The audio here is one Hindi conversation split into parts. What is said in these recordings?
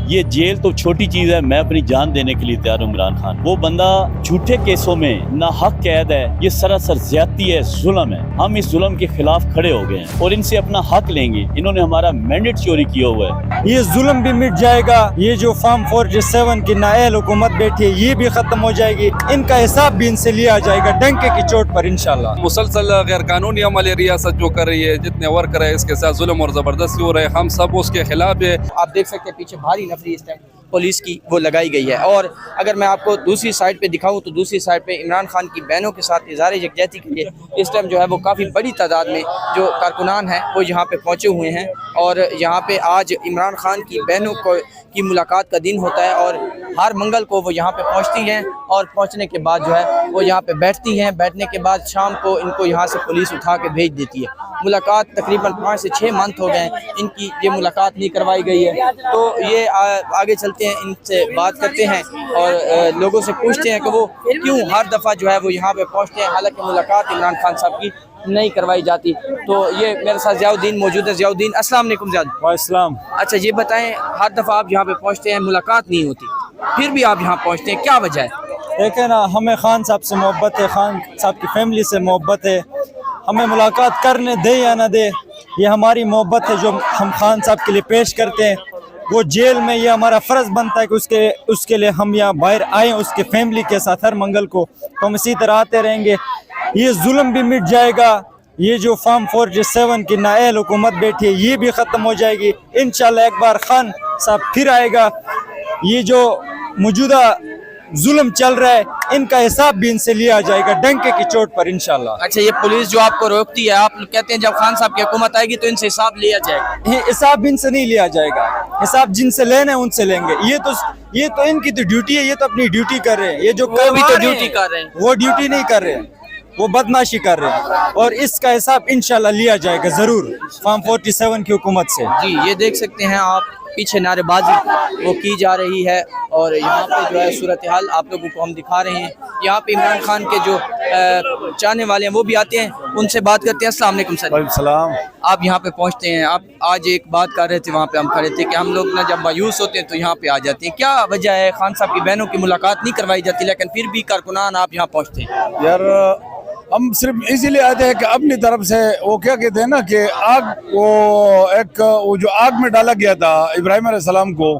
ये जेल तो छोटी चीज है, मैं अपनी जान देने के लिए तैयार हूँ इमरान खान। वो बंदा झूठे केसों में ना हक कैद है, ये सरासर ज्यादती है, जुल्म है। हम इस जुल्म के खिलाफ खड़े हो गए हैं और इनसे अपना हक लेंगे। इन्होंने हमारा मैंडेट चोरी किया हुआ है। ये जुल्म भी मिट जाएगा। ये जो फार्म 47 की नाअहल हुकूमत बैठी है ये भी खत्म हो जाएगी। इनका हिसाब भी इनसे लिया जाएगा डंके की चोट पर इंशाल्लाह। मुसलसल गैर कानूनी अमल रियासत जो कर रही है, जितने वर्कर है इसके साथ जुल्म और जबरदस्ती हो रहे हैं, हम सब उसके खिलाफ है। आप देख सकते हैं पीछे भारी नफरी इस टाइम पुलिस की वो लगाई गई है। और अगर मैं आपको दूसरी साइड पे दिखाऊं तो दूसरी साइड पे इमरान खान की बहनों के साथ इज़हार यकजहती के लिए इस टाइम जो है वो काफ़ी बड़ी तादाद में जो कारकुनान हैं वो यहाँ पे पहुँचे हुए हैं। और यहाँ पे आज इमरान खान की बहनों की मुलाकात का दिन होता है और हर मंगल को वो यहाँ पे पहुँचती हैं और पहुँचने के बाद जो है वो यहाँ पे बैठती हैं। बैठने के बाद शाम को इनको यहाँ से पुलिस उठा के भेज देती है। मुलाकात तकरीबन 5 से 6 मंथ हो गए हैं इनकी ये मुलाकात नहीं करवाई गई है। तो ये आगे चलते हैं, इनसे बात करते हैं और लोगों से पूछते हैं कि वो क्यों हर दफ़ा जो है वो यहाँ पे पहुँचते हैं, हालांकि मुलाकात इमरान खान साहब की नहीं करवाई जाती। तो ये मेरे साथ ज़ियाउद्दीन मौजूद है। ज़ियाउद्दीन, अस्सलाम वालेकुम। वालेकुम। अच्छा, ये बताएं, हर दफ़ा आप यहाँ पे पहुँचते हैं, मुलाकात नहीं होती, फिर भी आप यहाँ पहुँचते हैं, क्या वजह है? देखें ना, हमें खान साहब से मोहब्बत है, खान साहब की फैमिली से मोहब्बत है। हमें मुलाकात करने दे या ना दे, ये हमारी मोहब्बत है जो हम खान साहब के लिए पेश करते हैं। वो जेल में, ये हमारा फ़र्ज़ बनता है कि उसके लिए हम यहाँ बाहर आएँ उसके फैमिली के साथ हर मंगल को। तो हम इसी तरह आते रहेंगे। ये जुल्म भी मिट जाएगा। ये जो फार्म 47 की नाअहल हुकूमत बैठी है ये भी ख़त्म हो जाएगी इंशाल्लाह। एक बार खान साहब फिर आएगा। ये जो मौजूदा जुल्म चल रहा है इनका हिसाब भी इनसे लिया जाएगा डंके की चोट पर इंशाल्लाह। अच्छा, ये पुलिस जो आपको रोकती है, आप कहते हैं जब खान साहब की हुकूमत आएगी तो इनसे हिसाब लिया जाएगा। हिसाब इनसे नहीं लिया जाएगा, हिसाब जिनसे लेना है उनसे लेंगे। ये तो इनकी तो ड्यूटी है, ये तो अपनी ड्यूटी कर रहे हैं। ये जो वो भी तो ड्यूटी कर रहे हैं, वो ड्यूटी नहीं कर रहे हैं, वो बदमाशी कर रहे हैं और इसका हिसाब इंशाल्लाह लिया जाएगा जरूर फार्म 47 की हुकूमत से। जी, ये देख सकते हैं आप पीछे नारेबाजी वो की जा रही है और यहाँ पे जो है सूरत हाल आप लोगों को हम दिखा रहे हैं। यहाँ पे इमरान खान के जो चाहने वाले हैं वो भी आते हैं, उनसे बात करते हैं। अस्सलाम वालेकुम सर। सलाम। आप यहाँ पे पहुँचते हैं, आप आज एक बात कर रहे थे, वहाँ पे हम खड़े थे कि हम लोग ना जब मायूस होते हैं तो यहाँ पे आ जाते हैं। क्या वजह है? खान साहब की बहनों की मुलाकात नहीं करवाई जाती लेकिन फिर भी कारकुनान आप यहाँ पहुँचते हैं। यार, हम सिर्फ इसीलिए आते हैं कि अपनी तरफ से वो क्या कहते हैं ना कि आग, वो जो आग में डाला गया था इब्राहिम अलैहिस्सलाम को,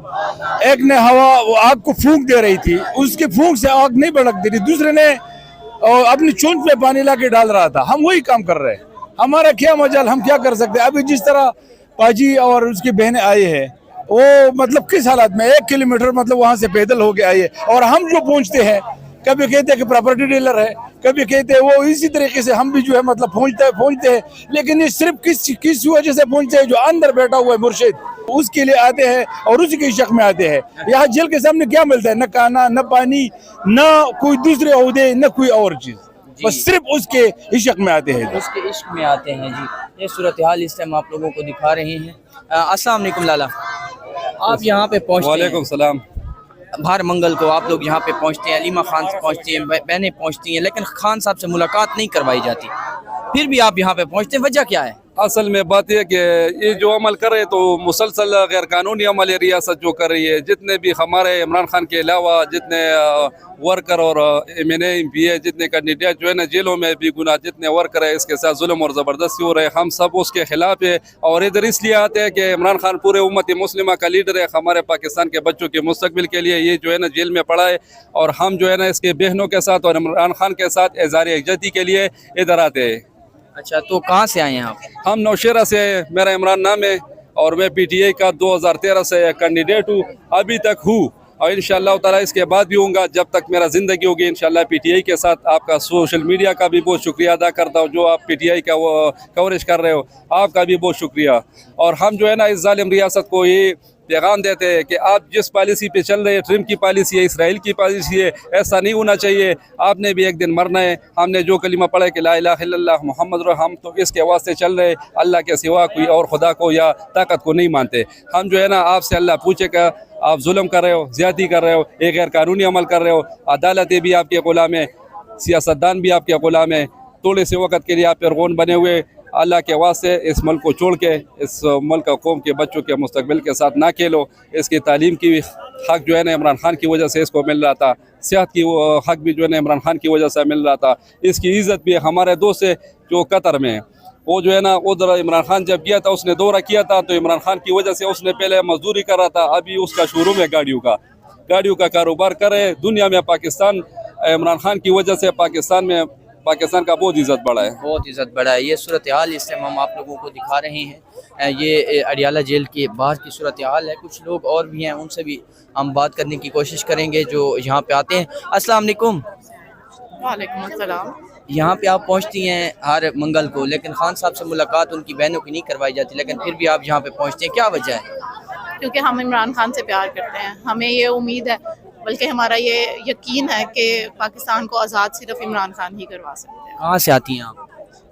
एक ने वो आग को फूंक दे रही थी, उसके फूंक से आग नहीं भड़कती थी, दूसरे ने अपनी चूंच में पानी ला के डाल रहा था। हम वही काम कर रहे हैं। हमारा क्या मजाल, हम क्या कर सकते हैं? अभी जिस तरह पाजी और उसकी बहनें आए हैं वो मतलब किस हालत में 1 किलोमीटर मतलब वहाँ से पैदल होके आए हैं। और हम जो पहुँचते हैं, कभी कहते हैं कि प्रॉपर्टी डीलर है, कभी कहते हैं वो। इसी तरीके से हम भी जो है मतलब पहुँचते हैं, लेकिन ये सिर्फ किस वजह से पहुँचते हैं? जो अंदर बैठा हुआ है मुर्शिद, उसके लिए आते हैं और उसी के शक में आते हैं। यहाँ जेल के सामने क्या मिलता है? न खाना, न पानी, न कोई दूसरे ओहदे, न कोई और चीज़, बस सिर्फ उसके इश्क में आते हैं। उसके इश्क में आते हैं। जी, ये सूरत हाल इस टाइम आप लोगों को दिखा रहे हैं। अस्सलाम वालेकुम लाला, आप यहाँ पे पहुँचते हैं? वालेकुम सलाम। हर मंगल को आप लोग यहाँ पे पहुँचते हैं, अलीमा खान से पहुँचती हैं, बहनें पहुँचती हैं, लेकिन खान साहब से मुलाकात नहीं करवाई जाती, फिर भी आप यहाँ पे पहुँचते हैं, वजह क्या है? असल में बात यह कि ये जो अमल कर रहे हैं तो मुसलसल गैर कानूनी अमल रियासत जो कर रही है, जितने भी हमारे इमरान खान के अलावा जितने वर्कर और MNA MPA जितने कैंडिडेट जो है ना जेलों में भी गुना जितने वर्कर है इसके साथ जुल्म और ज़बरदस्ती हो रहे हैं, हम सब उसके खिलाफ है। और इधर इसलिए आते हैं कि इमरान खान पूरे उम्मत मुस्लिमा का लीडर है, हमारे पाकिस्तान के बच्चों के मुस्तकबिल के लिए ये जो है ना जेल में पड़ा है। और हम जो है ना इसके बहनों के साथ और इमरान खान के साथ इज़हार यकजहती के लिए इधर आते हैं। अच्छा, तो कहाँ से आए हैं आप? हम नौशेरा से, मेरा इमरान नाम है और मैं PTI का 2013 से कैंडिडेट हूँ, अभी तक हूँ और इंशाअल्लाह ताला इसके बाद भी होऊंगा जब तक मेरा ज़िंदगी होगी इंशाअल्लाह PTI के साथ। आपका सोशल मीडिया का भी बहुत शुक्रिया अदा करता हूँ, जो आप PTI का वो कवरेज कर रहे हो, आपका भी बहुत शुक्रिया। और हम जो है ना इस जालिम रियासत को ये पैगाम देते हैं कि आप जिस पॉलिसी पे चल रहे हैं, ट्रिम की पॉलिसी है, इसराइल की पॉलिसी है, ऐसा नहीं होना चाहिए। आपने भी एक दिन मरना है। हमने जो कलिमा पढ़ा है कि ला इलाहा इल्लल्लाह मुहम्मद रसूलुल्लाह, हम तो इसके वास्ते चल रहे हैं। अल्लाह के सिवा कोई और खुदा को या ताकत को नहीं मानते। हम जो है ना आपसे अल्लाह पूछेगा, आप जुल्म कर रहे हो, ज़्यादती कर रहे हो, एक गैर कानूनी अमल कर रहे हो, अदालतें भी आपके गुलाम है, सियासतदान भी आपके गुलाम है, थोड़े से वक्त के लिए आप फिरगौन बने हुए अल्लाह के वास्ते इस मुल्क को छोड़ के इस मुल्क का कौम के बच्चों के मुस्तकबिल के साथ ना खेलो। इसकी तालीम की हक जो है ना इमरान खान की वजह से इसको मिल रहा था, सेहत की हक भी जो है ना इमरान खान की वजह से मिल रहा था, इसकी इज़्ज़त भी हमारे दोस्त से जो कतर में है वो जो है ना उधर इमरान खान जब गया था उसने दौरा किया था तो इमरान खान की वजह से उसने पहले मजदूरी कर रहा था, अभी उसका शोरूम है गाड़ियों का कारोबार करे। दुनिया में पाकिस्तान इमरान खान की वजह से पाकिस्तान का बहुत इज़्ज़त बढ़ा है, बहुत इज़्ज़त बढ़ा है। ये सूरत हाल इस टाइम हम आप लोगों को दिखा रहे हैं। ये अडियाला जेल के बाहर की सूरत हाल है। कुछ लोग और भी हैं, उनसे भी हम बात करने की कोशिश करेंगे जो यहाँ पे आते हैं। अस्सलाम वालेकुम। वालेकुम अस्सलाम। यहाँ पे आप पहुँचती हैं हर मंगल को, लेकिन खान साहब से मुलाकात उनकी बहनों की नहीं करवाई जाती, लेकिन फिर भी आप यहाँ पे पहुँचते हैं, क्या वजह है? क्योंकि हम इमरान खान से प्यार करते हैं, हमें ये उम्मीद है, बल्कि हमारा ये यकीन है कि पाकिस्तान को आज़ाद सिर्फ इमरान खान ही करवा सकते हैं। कहाँ से आती हैं आप?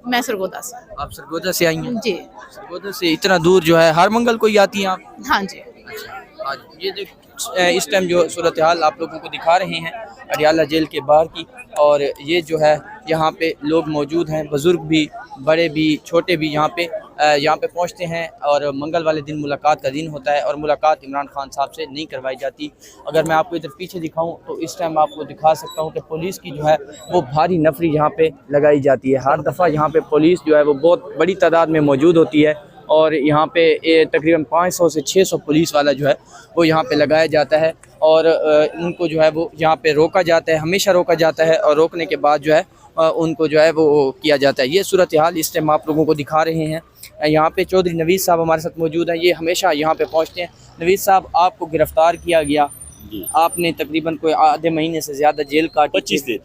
मैं सरगोदा से। आप सरगोदा से आई हैं? जी सरगोदा से इतना दूर जो है हर मंगल को ही आती हैं आप? हाँ जी। आज ये जो इस टाइम जो सूरत हाल आप लोगों को दिखा रहे हैं अडियाला जेल के बाहर की, और ये जो है यहाँ पे लोग मौजूद हैं, बुज़ुर्ग भी, बड़े भी, छोटे भी यहाँ पे पहुँचते हैं। और मंगल वाले दिन मुलाकात का दिन होता है और मुलाकात इमरान खान साहब से नहीं करवाई जाती। अगर मैं आपको इधर पीछे दिखाऊं तो इस टाइम आपको दिखा सकता हूं कि पुलिस की जो है वो भारी नफरी यहाँ पे लगाई जाती है। हर दफ़ा यहाँ पे पुलिस जो है वो बहुत बड़ी तादाद में मौजूद होती है और यहाँ पे तकरीबन 500 से 600 पुलिस वाला जो है वो यहाँ पे लगाया जाता है और उनको जो है वो यहाँ पे रोका जाता है, हमेशा रोका जाता है, और रोकने के बाद जो है उनको जो है वो किया जाता है। ये सूरत हाल इस टाइम आप लोगों को दिखा रहे हैं। यहाँ पे चौधरी नवीद साहब हमारे साथ मौजूद हैं, ये हमेशा यहाँ पे पहुँचते हैं। नवीद साहब, आपको गिरफ़्तार किया गया, आपने तकरीबन कोई आधे महीने से ज़्यादा जेल काटी,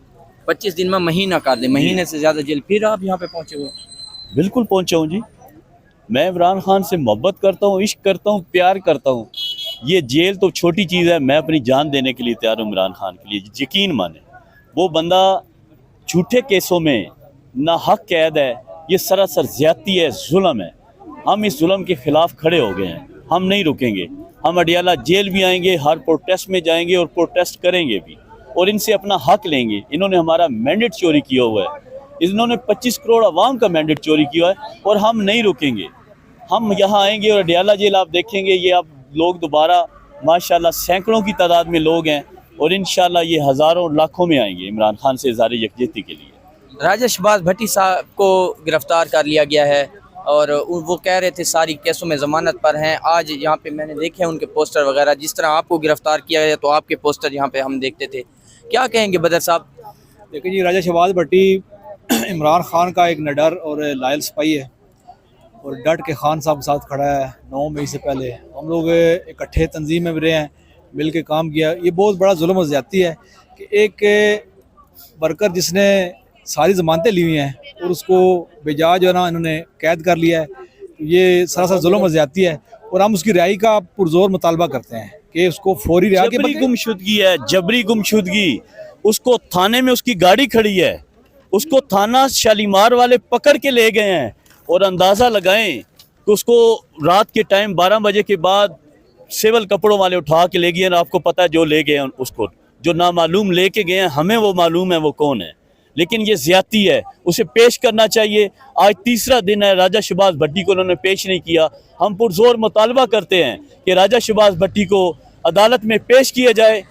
25 दिन में महीना काट दे, महीने से ज़्यादा जेल, फिर आप यहाँ पे पहुँचे हुए? बिल्कुल पहुंचा हूँ जी। मैं इमरान खान से मोहब्बत करता हूँ, इश्क करता हूँ, प्यार करता हूँ। ये जेल तो छोटी चीज़ है, मैं अपनी जान देने के लिए तैयार हूँ इमरान खान के लिए। यकीन माने, वो बंदा झूठे केसों में ना हक कैद है, ये सरासर ज़्यादती है, जुल्म है। हम इस जुल्म के ख़िलाफ़ खड़े हो गए हैं, हम नहीं रुकेंगे। हम अडियाला जेल भी आएंगे, हर प्रोटेस्ट में जाएंगे और प्रोटेस्ट करेंगे भी, और इनसे अपना हक लेंगे। इन्होंने हमारा मैंडेट चोरी किया हुआ है, इन्होंने 25 करोड़ अवाम का मैंडेट चोरी किया है, और हम नहीं रुकेंगे। हम यहाँ आएंगे और अडियाला जेल आप देखेंगे, ये आप लोग दोबारा माशाल्लाह सैकड़ों की तादाद में लोग हैं, और इंशाल्लाह ये हज़ारों लाखों में आएंगे इमरान खान से इज़हार यकजहती के लिए। राजा शहबाज भट्टी साहब को गिरफ़्तार कर लिया गया है और वो कह रहे थे सारी केसों में ज़मानत पर हैं। आज यहाँ पे मैंने देखे उनके पोस्टर वगैरह, जिस तरह आपको गिरफ़्तार किया गया तो आपके पोस्टर यहाँ पे हम देखते थे। क्या कहेंगे बदर साहब? देखिए जी, राजा शहबाज भट्टी इमरान खान का एक निडर और लायल सिपाही है और डट के खान साहब के साथ खड़ा है। 9 मई से पहले हम लोग इकट्ठे तंजीम में भी रहे हैं, मिल के काम किया। ये बहुत बड़ा जुल्म और ज़्यादती है कि एक वर्कर जिसने सारी ज़मानतें ली हुई हैं और उसको बेजा जो है ना इन्होंने कैद कर लिया है, ये सरासर जुल्म और ज़्यादती है, और हम उसकी रिहाई का पुरजोर मुतालबा करते हैं कि उसको फौरी रिहा के। जबरी गुमशुदगी है, जबरी गुमशुदगी। उसको थाने में उसकी गाड़ी खड़ी है, उसको थाना शालीमार वाले पकड़ के ले गए हैं, और अंदाज़ा लगाएं कि उसको रात के टाइम 12 बजे के बाद सिविल कपड़ों वाले उठा के ले गए हैं। आपको पता है जो ले गए हैं, उसको जो नामालूम लेके गए हैं, हमें वो मालूम है वो कौन है, लेकिन ये ज़्यादती है, उसे पेश करना चाहिए। आज तीसरा दिन है, राजा शहबाज भट्टी को उन्होंने पेश नहीं किया। हम पुरजोर मुतालबा करते हैं कि राजा शहबाज भट्टी को अदालत में पेश किया जाए,